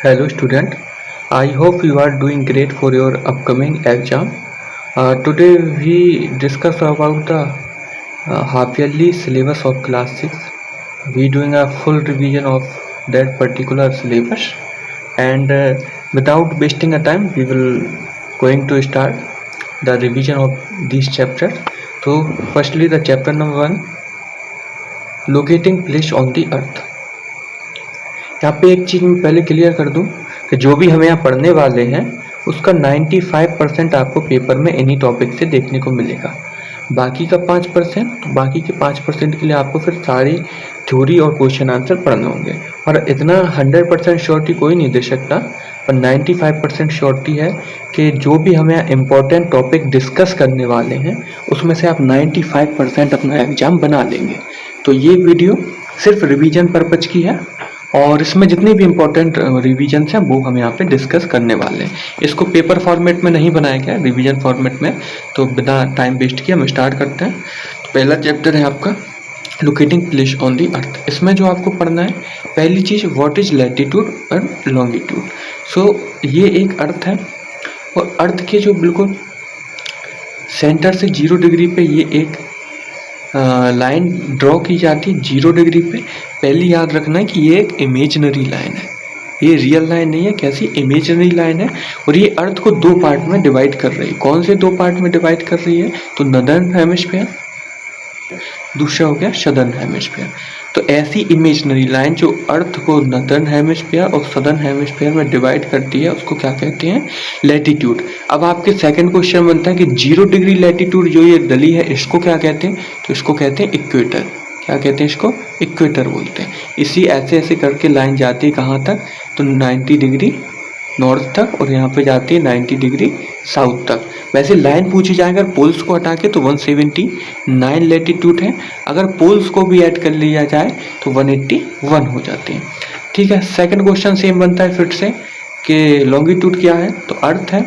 Hello student, I hope you are doing great for your upcoming exam. Today we discuss about the half yearly syllabus of class 6. We doing a full revision of that particular syllabus, and without wasting a time we will going to start the revision of this chapter. So firstly the chapter number 1, locating place on the earth. यहाँ पे एक चीज़ मैं पहले clear कर दूं कि जो भी हम यहाँ पढ़ने वाले हैं उसका 95% आपको पेपर में इन्हीं टॉपिक से देखने को मिलेगा। बाकी का 5%, तो बाकी के 5% के लिए आपको फिर सारी थ्योरी और क्वेश्चन आंसर पढ़ने होंगे। और इतना 100% श्योरिटी कोई नहीं दे सकता, पर 95% श्योरिटी है कि जो भी हम यहाँ इम्पोर्टेंट टॉपिक डिस्कस करने वाले हैं उसमें से आप 95% अपना एग्ज़ाम बना लेंगे। तो ये वीडियो सिर्फ रिवीजन पर्पज की है और इसमें जितनी भी इम्पोर्टेंट रिवीजन्स हैं वो हम यहाँ पे डिस्कस करने वाले हैं। इसको पेपर फॉर्मेट में नहीं बनाया गया है, रिवीजन फॉर्मेट में। तो बिना टाइम वेस्ट किए हम स्टार्ट करते हैं। तो पहला चैप्टर है आपका लोकेटिंग प्लेस ऑन दी अर्थ। इसमें जो आपको पढ़ना है, पहली चीज़ व्हाट इज लैटिट्यूड और लॉन्गिट्यूड। सो ये एक अर्थ है और अर्थ के जो बिल्कुल सेंटर से 0 डिग्री पे ये एक लाइन ड्रॉ की जाती है 0 डिग्री पे। पहले याद रखना है कि ये एक इमेजिनरी लाइन है, ये रियल लाइन नहीं है। कैसी इमेजिनरी लाइन है और ये अर्थ को 2 पार्ट में डिवाइड कर रही है। कौन से 2 पार्ट में डिवाइड कर रही है? तो नॉर्दर्न हेमिस्फीयर, दूसरा हो गया सदर्न हेमिस्फीयर। तो ऐसी इमेजिनरी लाइन जो अर्थ को नॉर्दर्न हेमिस्फीयर और सदर्न हेमिस्फीयर में डिवाइड करती है उसको क्या कहते हैं? लैटिट्यूड। अब आपके सेकंड क्वेश्चन बनता है कि 0 डिग्री लैटिट्यूड जो ये डली है इसको क्या कहते हैं? तो इसको कहते हैं इक्वेटर। क्या कहते हैं इसको? इक्वेटर बोलते हैं। इसी ऐसे ऐसे करके लाइन जाती है कहाँ तक? तो 90 डिग्री नॉर्थ तक और यहाँ पे जाती है 90 डिग्री साउथ तक। वैसे लाइन पूछी जाए अगर पोल्स को हटा के तो 179 लैटिट्यूड है, अगर पोल्स को भी ऐड कर लिया जाए तो 181 हो जाते हैं। ठीक है। सेकंड क्वेश्चन सेम बनता है फिर से कि लॉन्गिट्यूड क्या है? तो अर्थ है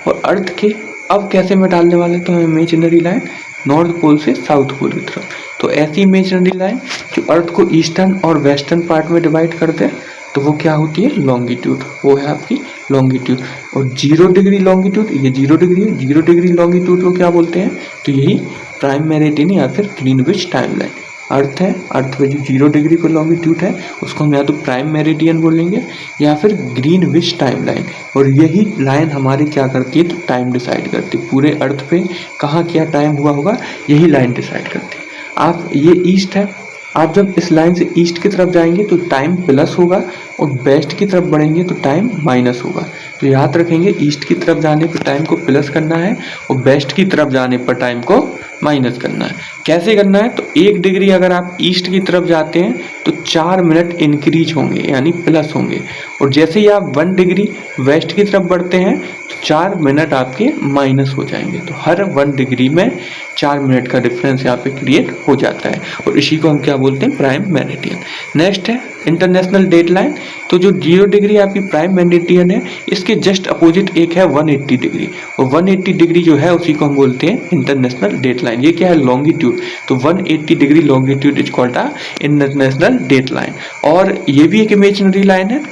और अर्थ के अब कैसे में डालने वाले? तो इमेजिनरी लाइन नॉर्थ पोल से साउथ पोल की तरफ। तो ऐसी इमेजिनरी लाइन जो अर्थ को ईस्टर्न और वेस्टर्न पार्ट में डिवाइड कर दे तो वो क्या होती है? लॉन्गिट्यूड। वो है आपकी लॉन्गिट्यूड। और 0 डिग्री लॉन्गिट्यूड, ये 0 डिग्री है, 0 डिग्री लॉन्गिट्यूड को क्या बोलते हैं? तो यही प्राइम मेरिडियन या फिर ग्रीनविच टाइम लाइन। अर्थ है, अर्थ में जो 0 डिग्री पर लॉन्गिट्यूड है उसको हम या तो प्राइम मेरिडियन बोलेंगे या फिर ग्रीनविच टाइम लाइन। और यही लाइन हमारी क्या करती है? तो टाइम डिसाइड करती है। पूरे अर्थ पे कहाँ क्या टाइम हुआ होगा यही लाइन डिसाइड करती है। आप ये ईस्ट है, आप जब इस लाइन से ईस्ट की तरफ जाएंगे तो टाइम प्लस होगा और वेस्ट की तरफ बढ़ेंगे तो टाइम माइनस होगा। तो याद रखेंगे ईस्ट की तरफ जाने पर टाइम को प्लस करना है और वेस्ट की तरफ जाने पर टाइम को माइनस करना है। कैसे करना है? तो 1 डिग्री अगर आप ईस्ट की तरफ जाते हैं तो 4 मिनट इंक्रीज होंगे यानी प्लस होंगे, और जैसे ही आप 1 डिग्री वेस्ट की तरफ बढ़ते हैं तो 4 मिनट आपके माइनस हो जाएंगे। तो हर 1 डिग्री में 4 मिनट का डिफरेंस यहाँ पे क्रिएट हो जाता है और इसी को हम क्या बोलते हैं? Prime meridian. नेक्स्ट है इंटरनेशनल डेट लाइन। तो जो 0 डिग्री आपकी प्राइम मेरिडियन है इसके जस्ट अपोजिट एक है 180 डिग्री, और 180 डिग्री जो है उसी को हम बोलते हैं इंटरनेशनल डेट लाइन। ये क्या है? लॉन्गिट्यूड। तो 180 degree longitude is called international date line. और ये भी एक इमेजिनरी लाइन है।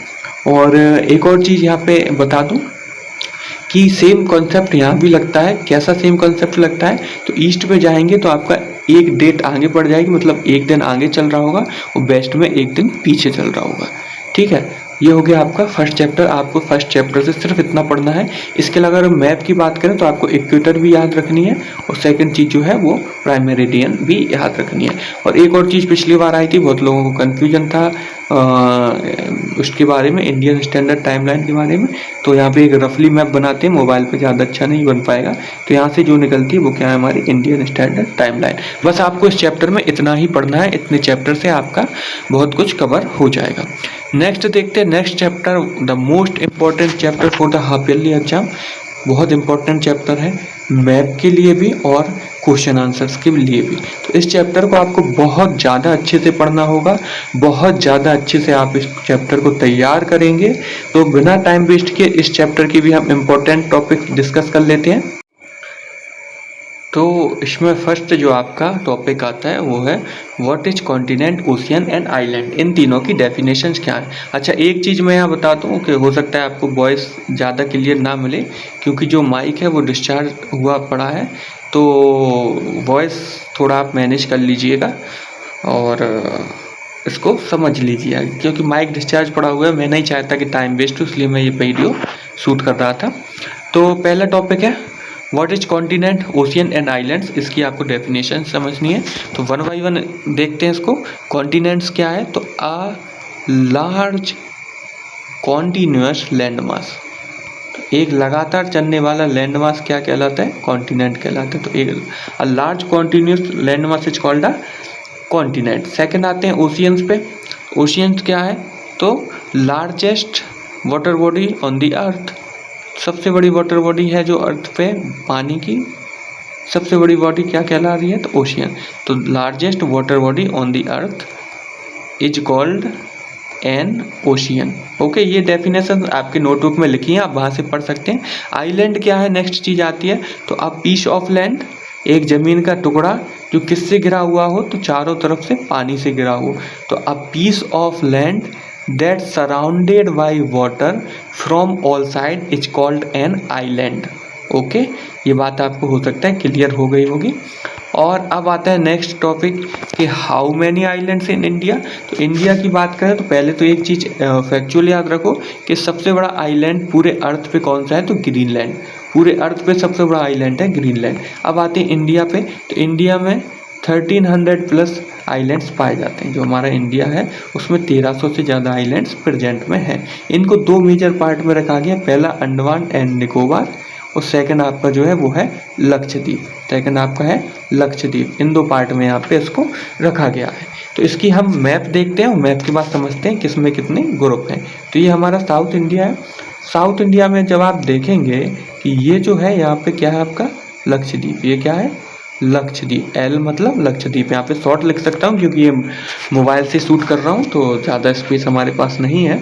और एक और चीज़ यहाँ पे बता दूँ कि सेम कॉन्सेप्ट यहाँ भी लगता है। कैसा सेम कॉन्सेप्ट लगता है? तो ईस्ट पे जाएंगे तो आपका एक डेट आगे बढ़ जाएगी, मतलब एक दिन आगे चल रहा होगा, और वेस्ट में एक दिन पीछे चल रहा होगा। ठीक है। ये हो गया आपका फर्स्ट चैप्टर। आपको फर्स्ट चैप्टर से सिर्फ इतना पढ़ना है। इसके अलावा अगर मैप की बात करें तो आपको इक्वेटर भी याद रखनी है और सेकंड चीज़ जो है वो प्राइम मेरिडियन भी याद रखनी है। और एक और चीज़ पिछली बार आई थी, बहुत लोगों को कन्फ्यूजन था उसके बारे में, इंडियन स्टैंडर्ड टाइमलाइन के बारे में। तो यहाँ पे एक रफली मैप बनाते हैं, मोबाइल पे ज़्यादा अच्छा नहीं बन पाएगा। तो यहाँ से जो निकलती है वो क्या है? हमारी इंडियन स्टैंडर्ड टाइमलाइन। बस आपको इस चैप्टर में इतना ही पढ़ना है, इतने चैप्टर से आपका बहुत कुछ कवर हो जाएगा। नेक्स्ट देखते हैं next chapter, the most important chapter for the half yearly exam. बहुत इंपॉर्टेंट चैप्टर है मैप के लिए भी और क्वेश्चन आंसर्स के लिए भी। तो इस चैप्टर को आपको बहुत ज़्यादा अच्छे से पढ़ना होगा, बहुत ज़्यादा अच्छे से आप इस चैप्टर को तैयार करेंगे। तो बिना टाइम वेस्ट किए इस चैप्टर की भी हम इम्पोर्टेंट टॉपिक डिस्कस कर लेते हैं। तो इसमें फर्स्ट जो आपका टॉपिक आता है वो है what is continent, ocean and island. इन तीनों की डेफिनेशंस क्या है। अच्छा, एक चीज़ मैं यहाँ बताता हूँ कि हो सकता है आपको वॉइस ज़्यादा क्लियर ना मिले, क्योंकि जो माइक है वो डिस्चार्ज हुआ पड़ा है, तो वॉइस थोड़ा आप मैनेज कर लीजिएगा और इसको समझ लीजिए, क्योंकि माइक डिस्चार्ज पड़ा हुआ है। मैं नहीं चाहता कि टाइम वेस्ट हो, इसलिए मैं ये वीडियो शूट कर रहा था। तो पहला टॉपिक है what is continent, ocean and islands. इसकी आपको डेफिनेशन समझनी है, तो वन बाई वन देखते हैं इसको। कॉन्टिनेंट्स क्या है, तो a large continuous land mass, एक लगातार चलने वाला लैंड मास क्या कहलाता है, कॉन्टिनेंट कहलाता है। तो एक a large continuous land mass is called a continent. Second आते हैं ओशियंस पे। ओशियंस क्या है, तो largest water body on the earth, सबसे बड़ी वाटर बॉडी है जो अर्थ पे पानी की सबसे बड़ी बॉडी क्या कहला रही है, तो ओशियन। तो largest water body on the earth is called N ocean. Okay, ये डेफिनेशन आपके नोटबुक में लिखी है, आप वहाँ से पढ़ सकते हैं। आइलैंड क्या है, नेक्स्ट चीज़ आती है, तो अ पीस ऑफ लैंड, एक ज़मीन का टुकड़ा जो किससे घिरा हुआ हो, तो चारों तरफ से पानी से घिरा हो। तो a piece of land that surrounded by water from all side is called an island. Okay, ये बात आपको हो सकता है क्लियर हो गई होगी। और अब आता है नेक्स्ट टॉपिक कि how many islands in India. तो इंडिया की बात करें तो पहले तो एक चीज़ फैक्चुअल याद रखो कि सबसे बड़ा आइलैंड पूरे अर्थ पे कौन सा है, तो ग्रीनलैंड। पूरे अर्थ पे सबसे बड़ा आइलैंड है ग्रीनलैंड। अब आते हैं इंडिया पे, तो इंडिया में 1300 प्लस आइलैंड्स पाए जाते हैं। जो हमारा इंडिया है उसमें 1300 से ज़्यादा आइलैंड्स प्रेजेंट में हैं। इनको दो मेजर पार्ट में रखा गया, पहला अंडमान एंड निकोबार और सेकंड आपका जो है वो है लक्षद्वीप। सेकंड आपका है लक्षद्वीप। इन दो पार्ट में यहाँ पे इसको रखा गया है। तो इसकी हम मैप देखते हैं और मैप के बाद समझते हैं किसमें कितने ग्रुप हैं। तो ये हमारा साउथ इंडिया है। साउथ इंडिया में जब आप देखेंगे कि ये जो है यहाँ पे क्या है आपका लक्षद्वीप, ये क्या है लक्षद्वीप। एल मतलब लक्षद्वीप। यहाँ पे शॉर्ट लिख सकता हूँ क्योंकि ये मोबाइल से शूट कर रहा हूँ तो ज़्यादा स्पेस हमारे पास नहीं है।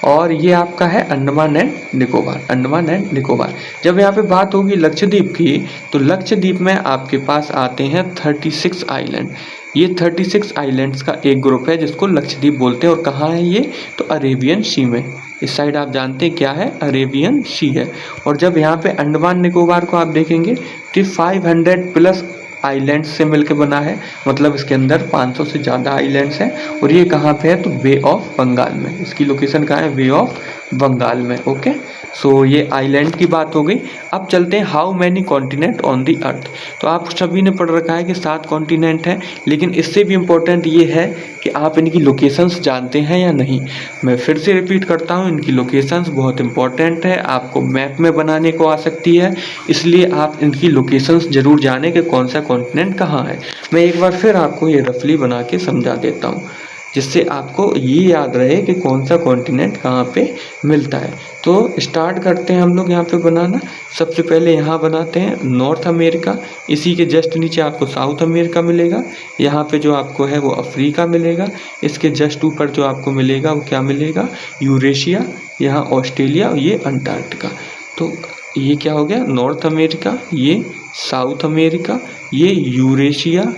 और ये आपका है अंडमान एंड निकोबार। अंडमान एंड निकोबार। जब यहाँ पे बात होगी लक्षद्वीप की, तो लक्षद्वीप में आपके पास आते हैं 36 आइलैंड। ये 36 आइलैंड्स का एक ग्रुप है जिसको लक्षद्वीप बोलते हैं। और कहाँ है ये, तो अरेबियन सी में। इस साइड आप जानते हैं क्या है, अरेबियन सी है। और जब यहाँ पे अंडमान निकोबार को आप देखेंगे तो 500 प्लस आइलैंड्स से मिलकर बना है, मतलब इसके अंदर 500 से ज़्यादा आइलैंड्स हैं। और ये कहाँ पे है, तो बे ऑफ बंगाल में। इसकी लोकेशन कहाँ है, बे ऑफ बंगाल में। ओके, सो ये आइलैंड की बात हो गई। अब चलते हैं how many continent on the earth. तो आप सभी ने पढ़ रखा है कि 7 कॉन्टिनेंट हैं, लेकिन इससे भी इम्पोर्टेंट ये है कि आप इनकी लोकेशंस जानते हैं या नहीं। मैं फिर से रिपीट करता हूँ, इनकी लोकेशंस बहुत इंपॉर्टेंट है, आपको मैप में बनाने को आ सकती है, इसलिए आप इनकी लोकेशंस जरूर जानें कि कौन सा कॉन्टिनेंट कहाँ है। मैं एक बार फिर आपको ये रफली बना के समझा देता हूँ, जिससे आपको ये याद रहे कि कौन सा कॉन्टिनेंट कहाँ पे मिलता है। तो स्टार्ट करते हैं हम लोग यहाँ पे बनाना। सबसे पहले यहाँ बनाते हैं नॉर्थ अमेरिका, इसी के जस्ट नीचे आपको साउथ अमेरिका मिलेगा। यहाँ पे जो आपको है वो अफ्रीका मिलेगा। इसके जस्ट ऊपर जो आपको मिलेगा वो क्या मिलेगा, यूरेशिया, यहाँ ऑस्ट्रेलिया और ये अंटार्कटिका। तो ये क्या हो गया, नॉर्थ अमेरिका, ये साउथ अमेरिका, ये यूरेशिया,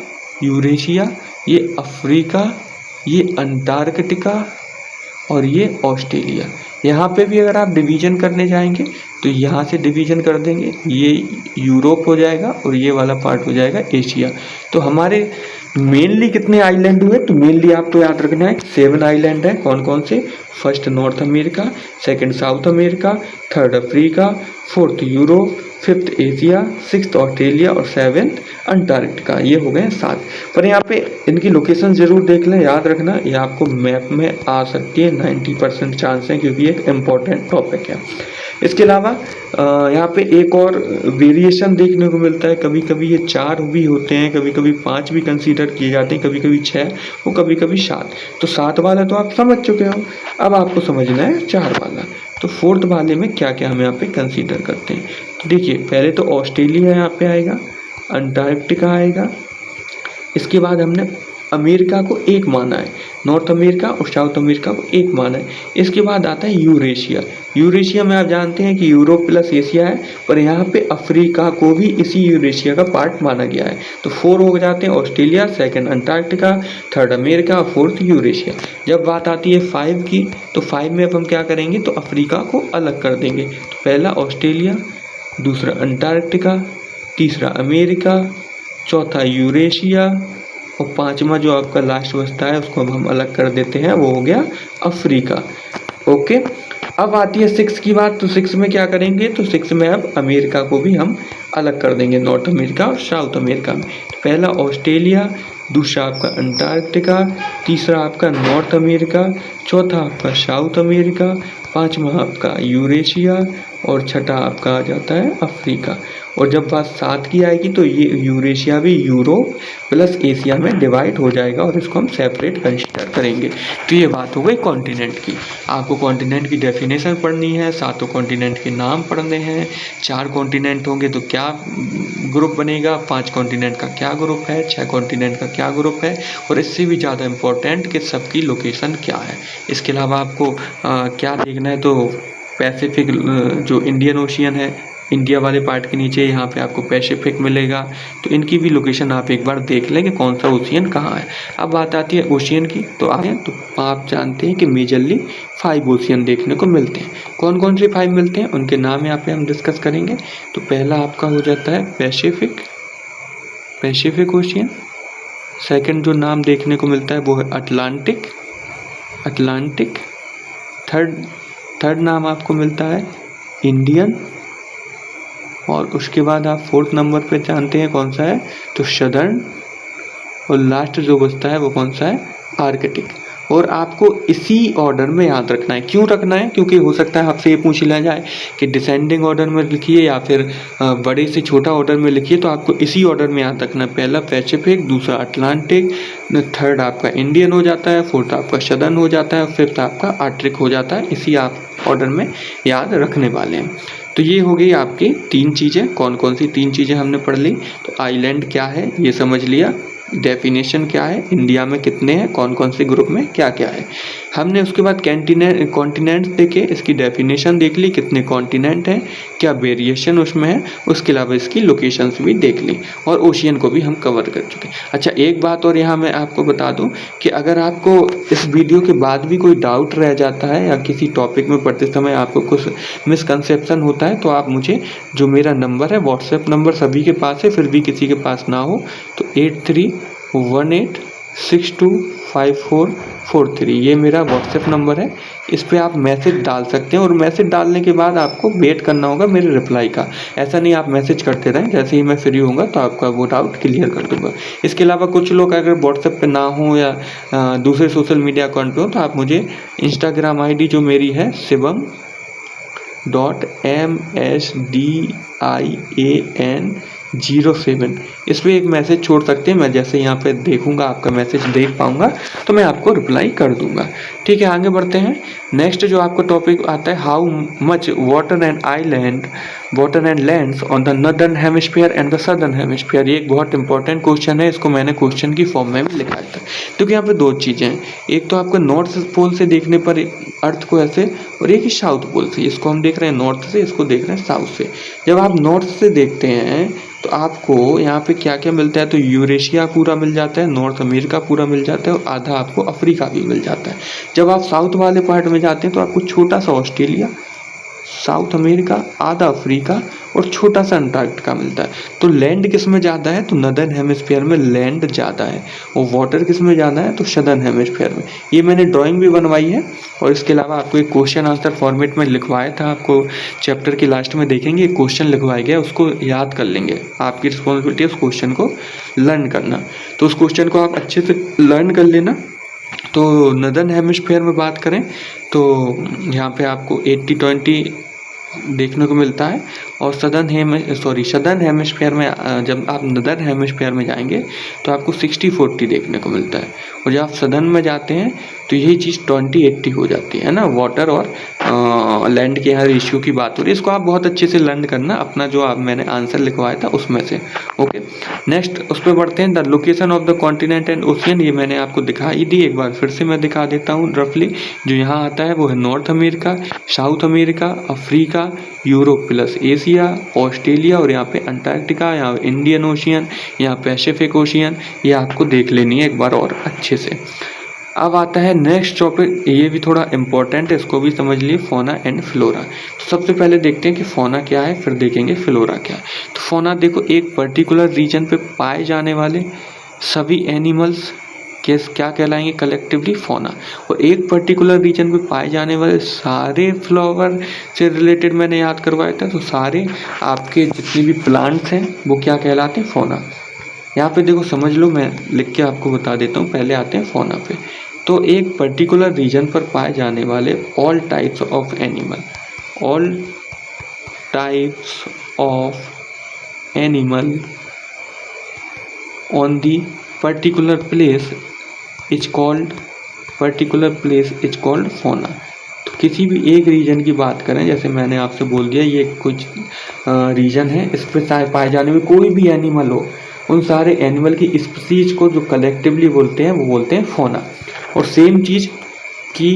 ये अफ्रीका, ये अंटार्कटिका और ये ऑस्ट्रेलिया। यहाँ पे भी अगर आप डिवीज़न करने जाएंगे तो यहाँ से डिवीज़न कर देंगे, ये यूरोप हो जाएगा और ये वाला पार्ट हो जाएगा एशिया। तो हमारे मेनली कितने आइलैंड हुए, तो मेनली आपको याद रखना है 7 आइलैंड है। कौन कौन से, first north America, second south America, third Africa, fourth Europe, fifth Asia, sixth Australia और 7th अंटार्कटिका। ये हो गए 7। पर यहाँ पे इनकी लोकेशन जरूर देख लें, याद रखना ये आपको मैप में आ सकती है, 90% चांस है, क्योंकि एक इम्पॉर्टेंट टॉपिक है। इसके अलावा यहाँ पे एक और वेरिएशन देखने को मिलता है, कभी कभी ये 4 भी होते हैं, कभी कभी 5 भी कंसीडर किए जाते हैं, कभी कभी 6 और कभी कभी 7। तो 7 वाला तो आप समझ चुके हो, अब आपको समझना है 4 वाला। तो 4th वाले में क्या क्या हम यहाँ पे कंसीडर करते हैं। तो देखिए, पहले तो ऑस्ट्रेलिया यहाँ पे आएगा, अंटार्कटिका आएगा, इसके बाद हमने अमेरिका को एक माना है, नॉर्थ अमेरिका और साउथ अमेरिका को एक माना है। इसके बाद आता है यूरेशिया। यूरेशिया में आप जानते हैं कि यूरोप प्लस एशिया है, पर यहाँ पे अफ्रीका को भी इसी यूरेशिया का पार्ट माना गया है। तो 4 हो जाते हैं, Australia, second Antarctica, third America और फोर्थ यूरेशिया। जब बात आती है 5 की, तो 5 में अब हम क्या करेंगे, तो अफ्रीका को अलग कर देंगे। तो पहला ऑस्ट्रेलिया, दूसरा अंटार्कटिका, तीसरा अमेरिका, चौथा यूरेशिया और पांचवा जो आपका लास्ट बचता है उसको अब हम अलग कर देते हैं, वो हो गया अफ्रीका। ओके, अब आती है 6 की बात। तो 6 में क्या करेंगे, तो 6 में अब अमेरिका को भी हम अलग कर देंगे, नॉर्थ अमेरिका और साउथ अमेरिका में। तो पहला ऑस्ट्रेलिया, दूसरा आपका अंटार्कटिका, तीसरा आपका नॉर्थ अमेरिका, चौथा आपका साउथ अमेरिका, पांचवा आपका यूरेशिया और छठा आपका आ जाता है अफ्रीका। और जब बात 7 की आएगी तो ये यूरेशिया भी यूरोप प्लस एशिया में डिवाइड हो जाएगा और इसको हम सेपरेट कंसिडर करेंगे। तो ये बात हो गई कॉन्टिनेंट की। आपको कॉन्टिनेंट की डेफिनेशन पढ़नी है, 7 कॉन्टिनेंट के नाम पढ़ने हैं। 4 कॉन्टिनेंट होंगे तो क्या ग्रुप बनेगा, 5 कॉन्टिनेंट का क्या ग्रुप है, 6 कॉन्टिनेंट का क्या ग्रुप है, और इससे भी ज़्यादा इम्पोर्टेंट कि सबकी लोकेशन क्या है। इसके अलावा आपको क्या देखना है, तो पैसिफिक जो इंडियन ओशियन है, इंडिया वाले पार्ट के नीचे यहाँ पे आपको पैसिफिक मिलेगा, तो इनकी भी लोकेशन आप एक बार देख लें कि कौन सा ओशियन कहाँ है। अब बात आती है ओशियन की, तो आप जानते हैं कि मेजरली 5 ओशियन देखने को मिलते हैं। कौन कौन से 5 मिलते हैं उनके नाम यहाँ पे हम डिस्कस करेंगे। तो पहला आपका हो जाता है पैसिफिक ओशियन। सेकेंड जो नाम देखने को मिलता है वो है अटलांटिक। थर्ड नाम आपको मिलता है इंडियन। और उसके बाद आप 4th नंबर पे जानते हैं कौन सा है, तो सदर्न। और लास्ट जो बचता है वो कौन सा है, आर्कटिक। और आपको इसी ऑर्डर में याद रखना है। क्यों रखना है, क्योंकि हो सकता है आपसे ये पूछ लिया जाए कि डिसेंडिंग ऑर्डर में लिखिए या फिर बड़े से छोटा ऑर्डर में लिखिए, तो आपको इसी ऑर्डर में याद रखना है। पहला पैसिफिक, दूसरा अटलांटिक, थर्ड आपका इंडियन हो जाता है, फोर्थ आपका सदर्न हो जाता है, फिफ्थ आपका आर्कटिक हो जाता है। इसी आप ऑर्डर में याद रखने वाले हैं। तो ये हो गई आपकी 3 चीज़ें। कौन कौन सी 3 चीज़ें हमने पढ़ ली, तो आइलैंड क्या है ये समझ लिया, डेफिनेशन क्या है, इंडिया में कितने हैं, कौन कौन से ग्रुप में क्या क्या है हमने। उसके बाद कॉन्टिनेंट्स देखे, इसकी डेफिनेशन देख ली, कितने कॉन्टिनेंट हैं, क्या वेरिएशन उसमें है। उसके अलावा इसकी लोकेशंस भी देख ली और ओशियन को भी हम कवर कर चुके। अच्छा, एक बात और यहाँ मैं आपको बता दूँ कि अगर आपको इस वीडियो के बाद भी कोई डाउट रह जाता है या किसी टॉपिक में पढ़ते समय आपको कुछ मिसकंसेप्शन होता है, तो आप मुझे, जो मेरा नंबर है, व्हाट्सएप नंबर सभी के पास है, फिर भी किसी के पास ना हो, तो 8318625443 ये मेरा व्हाट्सएप नंबर है। इस पे आप मैसेज डाल सकते हैं और मैसेज डालने के बाद आपको वेट करना होगा मेरे रिप्लाई का। ऐसा नहीं आप मैसेज करते रहें, जैसे ही मैं फ्री होऊंगा तो आपका वो डाउट क्लियर कर दूंगा। इसके अलावा कुछ लोग अगर व्हाट्सएप पे ना हो या दूसरे सोशल मीडिया अकाउंट पे हो, तो आप मुझे इंस्टाग्राम ID जो मेरी है shivam.msdian07, इस पर एक मैसेज छोड़ सकते हैं। मैं जैसे यहाँ पे देखूंगा, आपका मैसेज देख पाऊंगा, तो मैं आपको रिप्लाई कर दूंगा। ठीक है, आगे बढ़ते हैं। नेक्स्ट जो आपका टॉपिक आता है, how much water and lands on the northern hemisphere and the southern hemisphere. ये एक बहुत इंपॉर्टेंट क्वेश्चन है, इसको मैंने क्वेश्चन की फॉर्म में भी लिखा था। क्योंकि यहाँ पे 2 चीज़ें हैं, एक तो आपको नॉर्थ पोल से देखने पर अर्थ को ऐसे, और एक ही साउथ पोल से। इसको हम देख रहे हैं नॉर्थ से, इसको देख रहे हैं साउथ से। जब आप नॉर्थ से देखते हैं तो आपको यहाँ पे क्या क्या मिलता है, तो यूरेशिया पूरा मिल जाता है, नॉर्थ अमेरिका पूरा मिल जाता है और आधा आपको अफ्रीका भी मिल जाता है। जब आप साउथ वाले पार्ट में जाते हैं तो आपको छोटा सा ऑस्ट्रेलिया, साउथ अमेरिका, आधा अफ्रीका और छोटा सा अंटार्कटिका मिलता है। तो लैंड किस में ज़्यादा है, तो नॉर्दर्न हेमिस्फीयर में लैंड ज़्यादा है, और वाटर किस में ज़्यादा है, तो सदर्न हेमिस्फीयर में। ये मैंने ड्राइंग भी बनवाई है और इसके अलावा आपको एक क्वेश्चन आंसर फॉर्मेट में लिखवाया था। आपको चैप्टर के लास्ट में देखेंगे एक क्वेश्चन लिखवाया गया, उसको याद कर लेंगे। आपकी रिस्पॉन्सिबिलिटी है उस क्वेश्चन को लर्न करना, तो उस क्वेश्चन को आप अच्छे से लर्न कर लेना। तो नॉर्दर्न हेमिस्फीयर में बात करें तो यहाँ पे आपको 80-20 देखने को मिलता है, और सदर्न हेमिस्फीयर में जब आप नॉर्दर्न हेमिस्फीयर में जाएंगे तो आपको 60-40 देखने को मिलता है। और जब आप सदर्न में जाते हैं तो यही चीज़ 20-80 हो जाती है ना, वाटर और लैंड के यहाँ रेशियो की बात हो रही है। इसको आप बहुत अच्छे से लर्न करना अपना जो आप मैंने आंसर लिखवाया था उसमें से। ओके, नेक्स्ट उस पर बढ़ते हैं। The location of the continent and ocean, ये मैंने आपको दिखाई दी, एक बार फिर से मैं दिखा देता हूँ रफली। जो यहाँ आता है वो है north America, south America, Africa, Europe plus Asia, Australia और यहाँ पे अंटार्कटिका, यहाँ इंडियन ओशियन, यहाँ पैसिफिक ओशियन, ये आपको देख लेनी है एक बार और अच्छे से। अब आता है नेक्स्ट टॉपिक, ये भी थोड़ा इम्पोर्टेंट है, इसको भी समझ लिए, फोना एंड फ्लोरा। तो सबसे पहले देखते हैं कि फोना क्या है, फिर देखेंगे फ्लोरा क्या है। तो फोना देखो, एक पर्टिकुलर रीजन पे पाए जाने वाले सभी एनिमल्स के क्या कहलाएंगे, कलेक्टिवली फोना। और एक पर्टिकुलर रीजन पे पाए जाने वाले सारे फ्लावर से रिलेटेड मैंने याद करवाया था, तो सारे आपके जितने भी प्लांट्स हैं वो क्या कहलाते हैं, फोना। यहाँ पे देखो समझ लो, मैं लिख के आपको बता देता हूँ, पहले आते हैं फोना पे। तो एक पर्टिकुलर रीजन पर पाए जाने वाले all types of animal, all types of animal on the particular place is called फोना। तो किसी भी एक रीजन की बात करें, जैसे मैंने आपसे बोल दिया ये कुछ रीजन है, इस पर पाए जाने में कोई भी एनिमल हो, उन सारे एनिमल की स्पीसीज को जो कलेक्टिवली बोलते हैं वो बोलते हैं फोना। और सेम चीज़ कि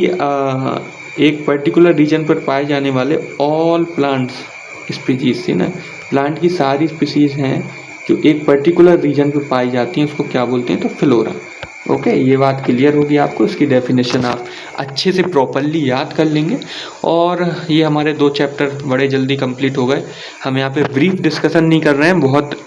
एक पर्टिकुलर रीजन पर पाए जाने वाले ऑल प्लांट्स स्पीसीज थी ना, प्लांट की सारी स्पीसीज हैं जो एक पर्टिकुलर रीजन पर पाई जाती हैं, उसको क्या बोलते हैं, तो फ्लोरा। ओके, ये बात क्लियर होगी आपको। इसकी डेफिनेशन आप अच्छे से प्रॉपरली याद कर लेंगे। और ये हमारे 2 चैप्टर बड़े जल्दी कंप्लीट हो गए। हम यहाँ पे ब्रीफ डिस्कशन नहीं कर रहे हैं, बहुत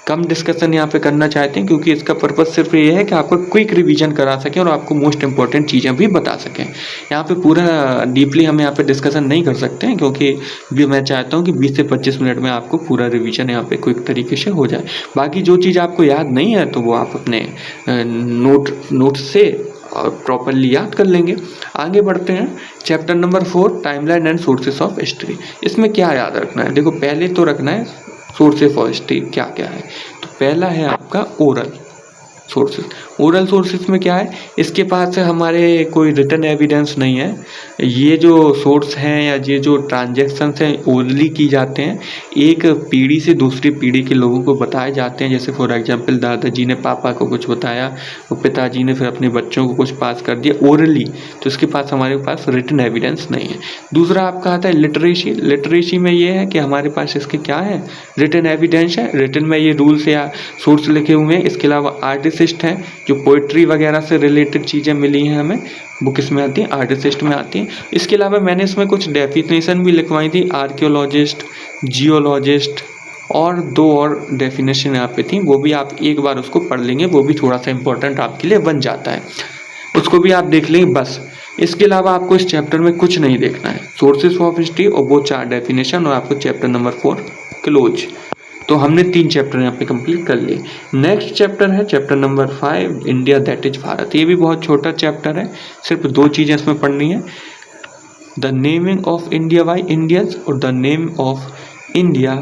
कम डिस्कशन यहाँ पे करना चाहते हैं, क्योंकि इसका पर्पज़ सिर्फ ये है कि आपको क्विक रिवीजन करा सकें और आपको मोस्ट इंपॉर्टेंट चीज़ें भी बता सकें। यहाँ पे पूरा डीपली हम यहाँ पे डिस्कशन नहीं कर सकते हैं, क्योंकि भी मैं चाहता हूँ कि 20 से 25 मिनट में आपको पूरा रिवीजन यहाँ पे क्विक तरीके से हो जाए। बाकी जो चीज़ आपको याद नहीं है तो वो आप अपने नोट से और प्रॉपरली याद कर लेंगे। आगे बढ़ते हैं, chapter number 4, timeline and sources of history. इसमें क्या याद रखना है, देखो पहले तो रखना है सोर्सेस ऑफ हिस्ट्री क्या क्या है। तो पहला है आपका ओरल सोर्सेस। ओरल सोर्सेस में क्या है, इसके पास से हमारे कोई रिटन एविडेंस नहीं है। ये जो सोर्स हैं या ये जो ट्रांजैक्शंस हैं ओरली की जाते हैं, एक पीढ़ी से दूसरी पीढ़ी के लोगों को बताए जाते हैं। जैसे फॉर एग्जांपल दादाजी ने पापा को कुछ बताया, और पिताजी ने फिर अपने बच्चों को कुछ पास कर दिया ओरली, तो इसके पास हमारे पास रिटन एविडेंस नहीं है। दूसरा आपका आता है लिटरेसी। लिटरेसी में ये है कि हमारे पास इसके क्या है, रिटन एविडेंस है। रिटन में ये रूल्स या सोर्स लिखे हुए हैं। इसके अलावा आर्टिस्ट हैं, जो पोइट्री वगैरह से रिलेटेड चीज़ें मिली हैं हमें, वो किस में आती हैं, आर्टिस्ट में आती हैं। इसके अलावा मैंने इसमें कुछ डेफिनेशन भी लिखवाई थी, आर्कियोलॉजिस्ट, जियोलॉजिस्ट, और 2 और डेफिनेशन यहाँ पे थी, वो भी आप एक बार उसको पढ़ लेंगे, वो भी थोड़ा सा इंपॉर्टेंट आपके लिए बन जाता है, उसको भी आप देख लेंगे बस। इसके अलावा आपको इस चैप्टर में कुछ नहीं देखना है, सोर्सेस ऑफ हिस्ट्री और वो 4 डेफिनेशन, और आपको चैप्टर नंबर 4 क्लोज। तो हमने 3 चैप्टर यहाँ पे कंप्लीट कर लिए। नेक्स्ट चैप्टर है chapter number 5, India that is Bharat. ये भी बहुत छोटा चैप्टर है, सिर्फ 2 चीज़ें इसमें पढ़नी है, the naming of India by Indians और the name of India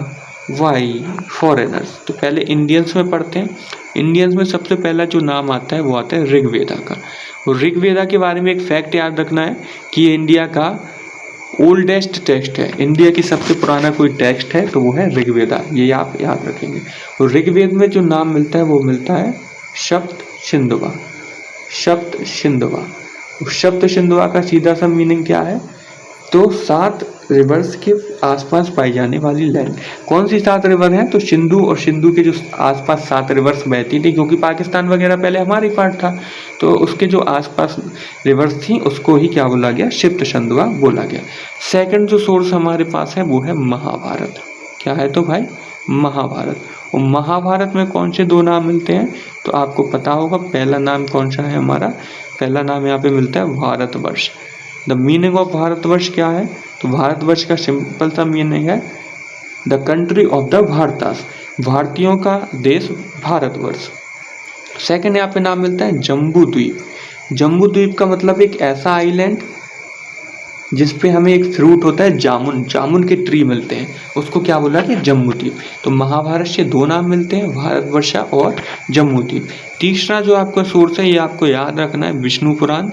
by foreigners. तो पहले इंडियंस में पढ़ते हैं। इंडियंस में सबसे पहला जो नाम आता है वो आता है ऋग्वेदा का। और ऋग्वेदा के बारे में एक फैक्ट याद रखना है कि ये इंडिया का ओल्डेस्ट टेक्स्ट है। इंडिया की सबसे पुराना कोई टेक्स्ट है तो वो है ऋग्वेदा, ये आप याद रखेंगे। और ऋग्वेद में जो नाम मिलता है वो मिलता है सप्त सिंधुवा। सप्त सिंधुवा, सप्त सिंधुवा का सीधा सा मीनिंग क्या है, तो 7 रिवर्स के आसपास पाई जाने वाली लैंड। कौन सी 7 रिवर हैं, तो सिंधु, और सिंधु के जो आसपास 7 रिवर्स बहती थी, क्योंकि पाकिस्तान वगैरह पहले हमारी पार्ट था, तो उसके जो आसपास रिवर्स थी उसको ही क्या बोला गया, सप्त सिंधुवा बोला गया। सेकंड जो सोर्स हमारे पास है वो है महाभारत। क्या है तो भाई, महाभारत। और महाभारत में कौन से 2 नाम मिलते हैं, तो आपको पता होगा पहला नाम कौन सा है हमारा, पहला नाम यहाँ पे मिलता है Bharatvarsh. The meaning of Bharatvarsh क्या है, तो भारतवर्ष का सिंपल सा मीनिंग है द कंट्री ऑफ द भारतास, भारतीयों का देश भारतवर्ष। सेकंड यहाँ पे नाम मिलता है जम्बू द्वीप। जम्बू द्वीप का मतलब एक ऐसा आइलैंड जिस पे हमें एक फ्रूट होता है जामुन, जामुन के ट्री मिलते हैं, उसको क्या बोला कि जम्बूद्वीप। तो महाभारत से दो नाम मिलते हैं, भारतवर्ष और जम्बूद्वीप। तीसरा जो आपका सोर्स है ये आपको याद रखना है, विष्णु पुराण।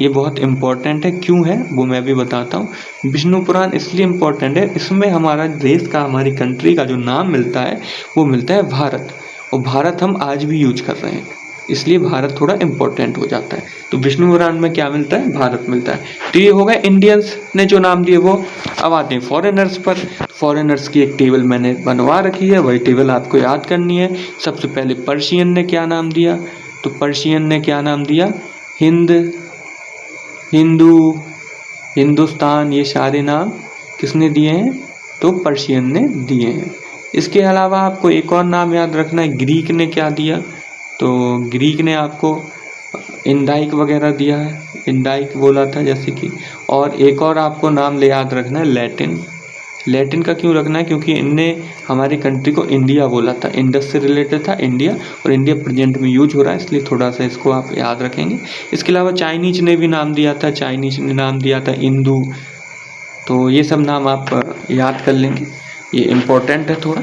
ये बहुत इम्पोर्टेंट है, क्यों है वो मैं भी बताता हूँ। विष्णु पुराण इसलिए इम्पोर्टेंट है, इसमें हमारा देश का, हमारी कंट्री का जो नाम मिलता है वो मिलता है भारत, और भारत हम आज भी यूज कर रहे हैं, इसलिए भारत थोड़ा इम्पोर्टेंट हो जाता है। तो विष्णु पुराण में क्या मिलता है, भारत मिलता है। तो ये हो गया इंडियंस ने जो नाम दिए वो। अब आते हैं फॉरेनर्स पर। फॉरेनर्स की एक टेबल मैंने बनवा रखी है, वही टेबल आपको याद करनी है। सबसे पहले पर्शियन ने क्या नाम दिया, तो पर्शियन ने क्या नाम दिया, हिंद, हिंदू, हिंदुस्तान, ये सारे नाम किसने दिए हैं, तो पर्शियन ने दिए हैं। इसके अलावा आपको एक और नाम याद रखना है, ग्रीक ने क्या दिया, तो ग्रीक ने आपको इंडाइक वगैरह दिया है, इंडाइक बोला था जैसे कि। और एक और आपको नाम ले याद रखना है, लैटिन। लैटिन का क्यों रखना है, क्योंकि इनने हमारी कंट्री को इंडिया बोला था, इंडस से रिलेटेड था इंडिया, और इंडिया प्रेजेंट में यूज हो रहा है, इसलिए थोड़ा सा इसको आप याद रखेंगे। इसके अलावा चाइनीज ने भी नाम दिया था, चाइनीज ने नाम दिया था इंदू। तो ये सब नाम आप याद कर लेंगे, ये इम्पोर्टेंट है थोड़ा।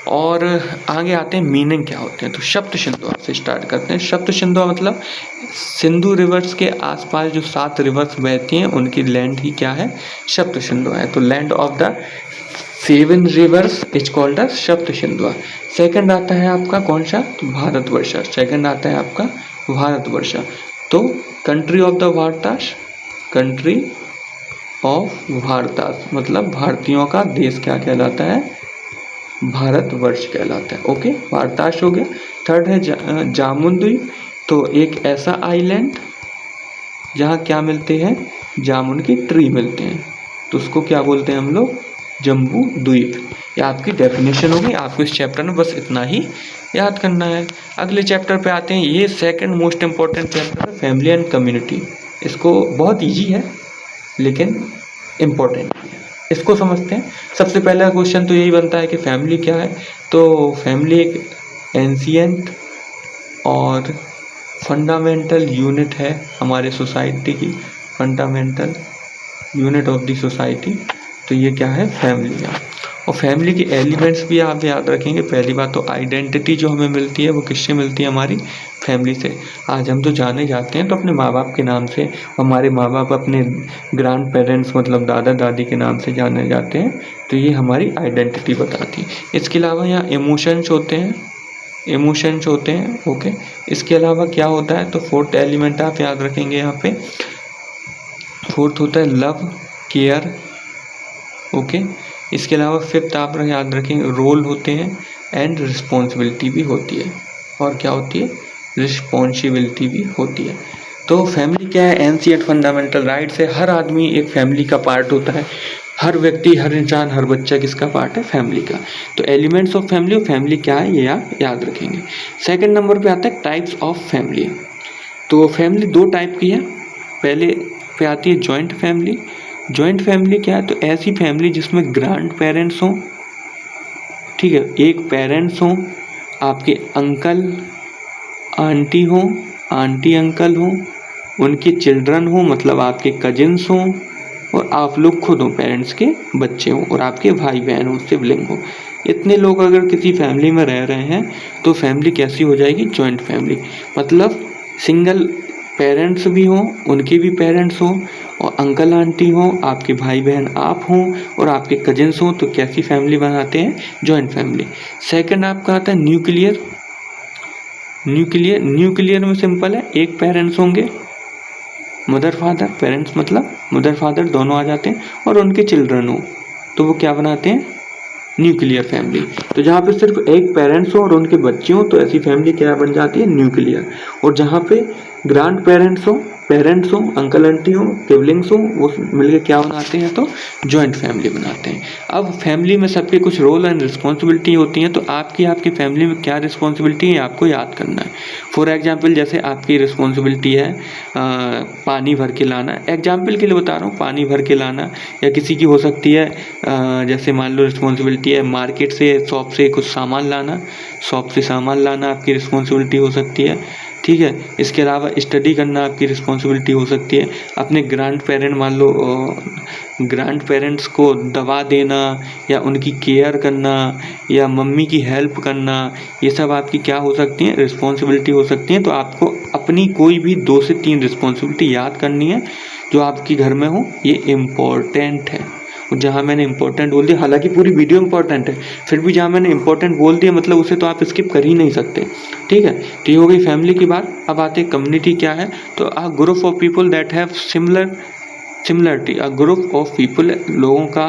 और आगे आते हैं मीनिंग क्या होते हैं, तो सप्त सिंधु से स्टार्ट करते हैं। सप्त सिंधु मतलब सिंधु रिवर्स के आसपास जो 7 रिवर्स बहती हैं उनकी लैंड ही क्या है, सप्त सिंधु है। तो land of the 7 reverse is called the सप्त सिंधु। सेकंड आता है आपका कौन सा, तो भारतवर्ष। सेकंड आता है आपका भारतवर्ष। तो country of the Bharatas, country of Bharatas मतलब भारतीयों का देश क्या कहलाता है, भारतवर्ष कहलाता है। ओके, भारताश हो गया। थर्ड है जामुनद्वीप, तो एक ऐसा आइलैंड जहाँ क्या मिलते हैं, जामुन की ट्री मिलते हैं, तो उसको क्या बोलते हैं हम लोग, जम्बू द्वीप। ये आपकी डेफिनेशन होगी, आपको इस चैप्टर में बस इतना ही याद करना है। अगले चैप्टर पे आते हैं, ये सेकंड मोस्ट इम्पोर्टेंट चैप्टर है, फैमिली एंड कम्युनिटी। इसको बहुत ईजी है लेकिन इम्पोर्टेंट है, इसको समझते हैं। सबसे पहला क्वेश्चन तो यही बनता है कि फैमिली क्या है, तो फैमिली एक एंशिएंट और फंडामेंटल यूनिट है हमारे सोसाइटी की, fundamental unit of the society. तो ये क्या है, फैमिली है। और फैमिली के एलिमेंट्स भी आप याद रखेंगे। पहली बात तो आइडेंटिटी जो हमें मिलती है वो किससे मिलती है, हमारी फैमिली से। आज हम तो जाने जाते हैं तो अपने माँ बाप के नाम से, हमारे माँ बाप अपने ग्रैंड पेरेंट्स मतलब दादा दादी के नाम से जाने जाते हैं, तो ये हमारी आइडेंटिटी बताती है। इसके अलावा यहाँ इमोशंस होते हैं, इमोशंस होते हैं। ओके, इसके अलावा क्या होता है, तो फोर्थ एलिमेंट आप याद रखेंगे यहाँ पे, फोर्थ होता है लव, केयर। ओके, इसके अलावा फिफ्थ आप याद रखेंगे रोल होते हैं, एंड रिस्पॉन्सिबिलिटी भी होती है। और क्या होती है, रिस्पॉन्सिबिलिटी भी होती है। तो फैमिली क्या है, एंशिएंट फंडामेंटल राइट्स है। हर आदमी एक फैमिली का पार्ट होता है, हर व्यक्ति, हर इंसान, हर बच्चा किसका पार्ट है, फैमिली का। तो एलिमेंट्स ऑफ फैमिली और फैमिली क्या है ये आप याद रखेंगे। सेकंड नंबर पे आता है टाइप्स ऑफ फैमिली। तो फैमिली 2 टाइप की है। पहले पे आती है जॉइंट फैमिली। जॉइंट फैमिली क्या है, तो ऐसी फैमिली जिसमें ग्रैंड पेरेंट्स हों, ठीक है, एक पेरेंट्स हों, आपके अंकल आंटी हों, आंटी अंकल हों, उनके चिल्ड्रन हों मतलब आपके कजिन्स हों, और आप लोग खुद हों, पेरेंट्स के बच्चे हों, और आपके भाई बहन हों, सिबलिंग हों। इतने लोग अगर किसी फैमिली में रह रहे हैं तो फैमिली कैसी हो जाएगी, जॉइंट फैमिली। मतलब सिंगल पेरेंट्स भी हों, उनके भी पेरेंट्स हों, और अंकल आंटी हों, आपके भाई बहन आप हों, और आपके कजिन्स हों, तो कैसी फैमिली बनाते हैं, जॉइंट फैमिली। सेकंड आपका आता है न्यूक्लियर। न्यूक्लियर, न्यूक्लियर में सिंपल है, एक पेरेंट्स होंगे, मदर फादर, पेरेंट्स मतलब मदर फादर दोनों आ जाते हैं, और उनके चिल्ड्रन हो, तो वो क्या बनाते हैं, न्यूक्लियर फैमिली। तो जहाँ पे सिर्फ एक पेरेंट्स हो और उनके बच्चे हो, तो ऐसी फैमिली क्या बन जाती है, न्यूक्लियर। और जहाँ पे ग्रैंड पेरेंट्स हो, पेरेंट्स हो, अंकल आंटी हो, सिबलिंग्स हो, वो मिलके क्या बनाते हैं, तो जॉइंट फैमिली बनाते हैं। अब फैमिली में सबके कुछ रोल एंड रिस्पॉन्सिबिलिटी होती हैं, तो आपकी फैमिली में क्या रिस्पॉन्सिबिलिटी है आपको याद करना है। फॉर एग्जाम्पल जैसे आपकी रिस्पॉन्सिबिलिटी है पानी भर के लाना, एग्जाम्पल के लिए बता रहा हूँ, पानी भर के लाना, या किसी की हो सकती है जैसे मान लो रिस्पॉन्सिबिलिटी है मार्केट से, शॉप से कुछ सामान लाना, शॉप से सामान लाना आपकी रिस्पॉन्सिबिलिटी हो सकती है, ठीक है। इसके अलावा स्टडी करना आपकी रिस्पॉन्सिबिलिटी हो सकती है। अपने ग्रैंड पेरेंट, मान लो ग्रैंड पेरेंट्स को दवा देना या उनकी केयर करना या मम्मी की हेल्प करना, ये सब आपकी क्या हो सकती हैं, रिस्पॉन्सिबिलिटी हो सकती हैं। तो आपको अपनी कोई भी 2 से 3 रिस्पॉन्सिबिलिटी याद करनी है जो आपके घर में हो, ये इम्पोर्टेंट है। और जहाँ मैंने इंपॉर्टेंट बोल दिया, हालांकि पूरी वीडियो इंपॉर्टेंट है, फिर भी जहाँ मैंने इंपॉर्टेंट बोल दिया मतलब उसे तो आप स्किप कर ही नहीं सकते, ठीक है। तो ये हो गई फैमिली की बात। अब आते हैं कम्युनिटी क्या है। तो a group of people that have similarity, a group of people, लोगों का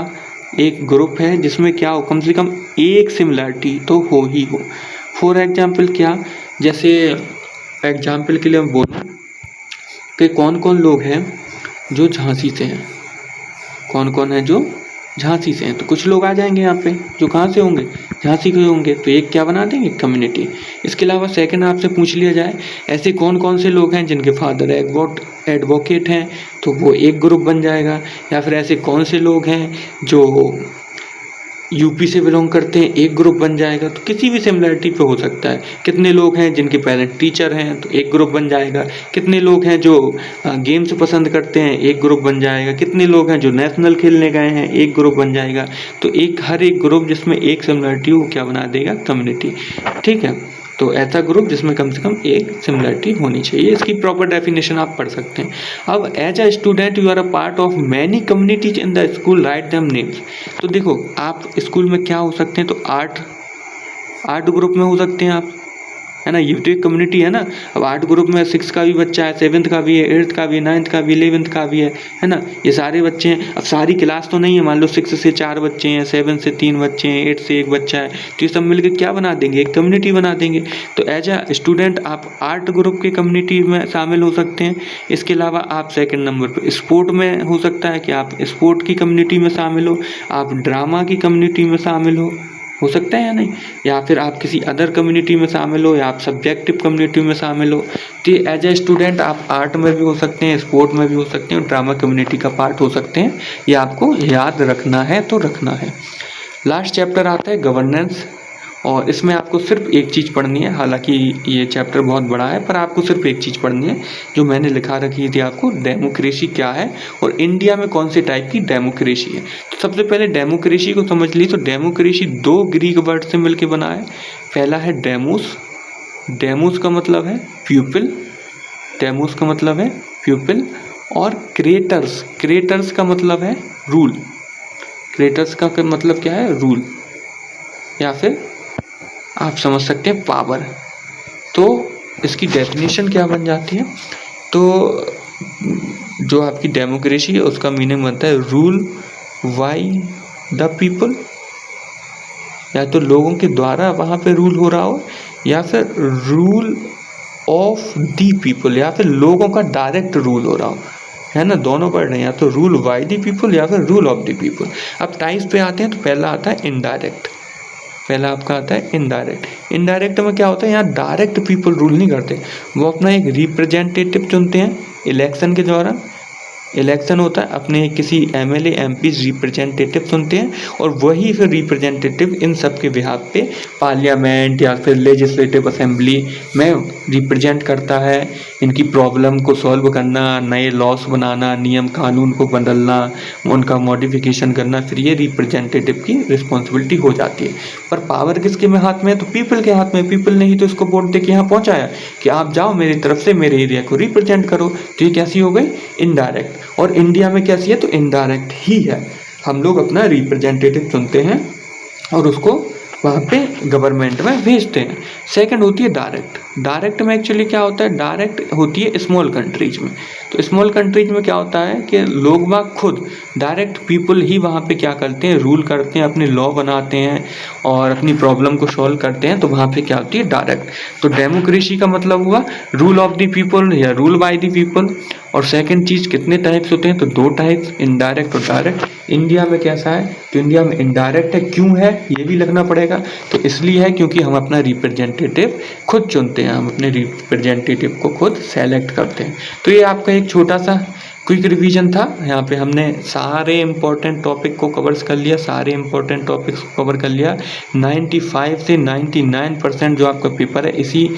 एक ग्रुप है जिसमें क्या हो, कम से कम एक सिमिलरिटी तो हो ही हो। फॉर एग्जाम्पल क्या, जैसे एग्जाम्पल के लिए हम बोलूँ कि कौन कौन लोग हैं जो झांसी से हैं, कौन कौन है जो झांसी से हैं। तो कुछ लोग आ जाएंगे यहाँ पे जो कहाँ से होंगे, झांसी के होंगे, तो एक क्या बना देंगे, कम्युनिटी। इसके अलावा सेकंड आपसे पूछ लिया जाए ऐसे कौन कौन से लोग हैं जिनके फादर एडवोकेट हैं, तो वो एक ग्रुप बन जाएगा। या फिर ऐसे कौन से लोग हैं जो यूपी से बिलोंग करते हैं, एक ग्रुप बन जाएगा। तो किसी भी सिमिलरिटी पे हो सकता है। कितने लोग हैं जिनके पेरेंट टीचर हैं, तो एक ग्रुप बन जाएगा। कितने लोग हैं जो गेम्स पसंद करते हैं, एक ग्रुप बन जाएगा। कितने लोग हैं जो नेशनल खेलने गए हैं, एक ग्रुप बन जाएगा। तो हर एक ग्रुप जिसमें एक सिमिलरिटी हो क्या बना देगा, कम्युनिटी, ठीक है। तो ऐसा ग्रुप जिसमें कम से कम एक सिमिलरिटी होनी चाहिए। इसकी प्रॉपर डेफिनेशन आप पढ़ सकते हैं। अब as a student you are a part of many communities in the school, write them names. तो देखो आप स्कूल में क्या हो सकते हैं, तो आर्ट ग्रुप में हो सकते हैं आप, है ना, ये तो एक कम्युनिटी है ना। अब 8 ग्रुप में 6 का भी बच्चा है, 7th का भी है, 8th का भी है, 9th का भी, 11th का भी है ना, ये सारे बच्चे हैं। अब सारी क्लास तो नहीं है, मान लो 6 से 4 बच्चे हैं, 7 से 3 बच्चे हैं, 8 से 1 बच्चा है, तो ये सब मिलकर क्या बना देंगे, एक कम्युनिटी बना देंगे। तो एज अ स्टूडेंट आप आर्ट ग्रुप के कम्युनिटी में शामिल हो सकते हैं। इसके अलावा आप सेकेंड नंबर पर स्पोर्ट में हो सकता है कि आप स्पोर्ट की कम्युनिटी में शामिल हो, आप ड्रामा की कम्युनिटी में शामिल हो सकता है या नहीं, या फिर आप किसी अदर कम्युनिटी में शामिल हो, या आप सब्जेक्टिव कम्युनिटी में शामिल हो। तो एज ए स्टूडेंट आप आर्ट में भी हो सकते हैं, स्पोर्ट में भी हो सकते हैं, और ड्रामा कम्युनिटी का पार्ट हो सकते हैं। ये आपको याद रखना है तो रखना है। लास्ट चैप्टर आता है गवर्नेंस, और इसमें आपको सिर्फ एक चीज़ पढ़नी है। हालांकि ये चैप्टर बहुत बड़ा है, पर आपको सिर्फ एक चीज़ पढ़नी है जो मैंने लिखा रखी थी आपको, डेमोक्रेसी क्या है और इंडिया में कौन से टाइप की डेमोक्रेसी है। तो सबसे पहले डेमोक्रेसी को समझ ली। तो डेमोक्रेसी 2 ग्रीक वर्ड से मिलकर बना है। पहला है डेमोस, डेमोस का मतलब है प्यूपिल, डेमोस का मतलब है प्यूपिल, और क्रेटर्स, क्रेटर्स का मतलब है रूल, क्रेटर्स का मतलब क्या है, रूल, या फिर आप समझ सकते हैं पावर। तो इसकी डेफिनेशन क्या बन जाती है, तो जो आपकी डेमोक्रेसी है उसका मीनिंग बनता है रूल बाय द पीपल, या तो लोगों के द्वारा वहाँ पे रूल हो रहा हो, या फिर रूल ऑफ दी पीपल, या फिर लोगों का डायरेक्ट रूल हो रहा हो, है ना, दोनों वर्ड हैं, या तो रूल बाय दी पीपल या फिर रूल ऑफ दी पीपल। अब टाइप्स पे आते हैं, तो पहला आता है इनडायरेक्ट, पहला आपका आता है इनडायरेक्ट। इनडायरेक्ट में क्या होता है, यहाँ डायरेक्ट पीपल रूल नहीं करते, वो अपना एक रिप्रेजेंटेटिव चुनते हैं इलेक्शन के द्वारा। इलेक्शन होता है, अपने किसी एमएलए एमपी रिप्रेजेंटेटिव चुनते हैं, और वही फिर रिप्रेजेंटेटिव इन सब के बिहाफ पे पार्लियामेंट या फिर लेजिस्लेटिव असेंबली में रिप्रेजेंट करता है। इनकी प्रॉब्लम को सॉल्व करना, नए लॉस बनाना, नियम कानून को बदलना, उनका मॉडिफिकेशन करना, फिर ये रिप्रेजेंटेटिव की रिस्पॉन्सिबिलिटी हो जाती है। पर पावर किसके में हाथ में है, तो पीपल के हाथ में। पीपल ने ही तो इसको वोट दे के यहाँ पहुँचाया कि आप जाओ मेरी तरफ से मेरे एरिया को रिप्रेजेंट करो। तो ये कैसी हो गई, इनडायरेक्ट। और इंडिया में कैसी है, तो इनडायरेक्ट ही है। हम लोग अपना रिप्रेजेंटेटिव चुनते हैं और उसको वहाँ पे गवर्नमेंट में भेजते हैं। सेकंड होती है डायरेक्ट। डायरेक्ट में एक्चुअली क्या होता है, डायरेक्ट होती है स्मॉल कंट्रीज में। तो स्मॉल कंट्रीज में क्या होता है कि लोग बाग खुद डायरेक्ट पीपल ही वहाँ पे क्या करते हैं, रूल करते हैं, अपने लॉ बनाते हैं और अपनी प्रॉब्लम को सॉल्व करते हैं। तो वहाँ पे क्या होती है, डायरेक्ट। तो डेमोक्रेसी का मतलब हुआ रूल ऑफ द पीपल या रूल बाय द पीपल। और सेकंड चीज़, कितने टाइप्स होते हैं, तो 2 टाइप्स, इनडायरेक्ट और डायरेक्ट। इंडिया में कैसा है, तो इंडिया में इनडायरेक्ट है। क्यों है ये भी लिखना पड़ेगा, तो इसलिए है क्योंकि हम अपना रिप्रेजेंटेटिव खुद चुनते हैं, हम अपने रिप्रेजेंटेटिव को खुद सेलेक्ट करते हैं। तो ये आपका एक छोटा सा क्विक रिवीजन था। यहाँ पे हमने सारे इंपॉर्टेंट टॉपिक को कवर्स कर लिया, सारे इंपॉर्टेंट टॉपिक्स को कवर कर लिया। 95 से 99% जो आपका पेपर है इसी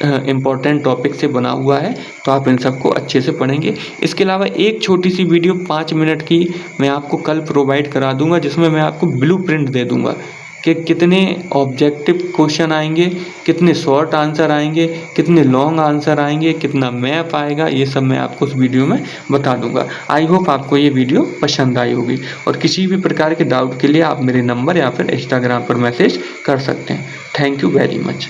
इम्पॉर्टेंट टॉपिक से बना हुआ है, तो आप इन सबको अच्छे से पढ़ेंगे। इसके अलावा एक छोटी सी वीडियो 5 मिनट की मैं आपको कल प्रोवाइड करा दूंगा, जिसमें मैं आपको ब्लूप्रिंट दे दूंगा कि कितने ऑब्जेक्टिव क्वेश्चन आएंगे, कितने शॉर्ट आंसर आएंगे, कितने लॉन्ग आंसर आएंगे, कितना मैप आएगा, ये सब मैं आपको उस वीडियो में बता दूंगा। आई होप आपको ये वीडियो पसंद आई होगी, और किसी भी प्रकार के डाउट के लिए आप मेरे नंबर या फिर इंस्टाग्राम पर मैसेज कर सकते हैं। Thank you very much.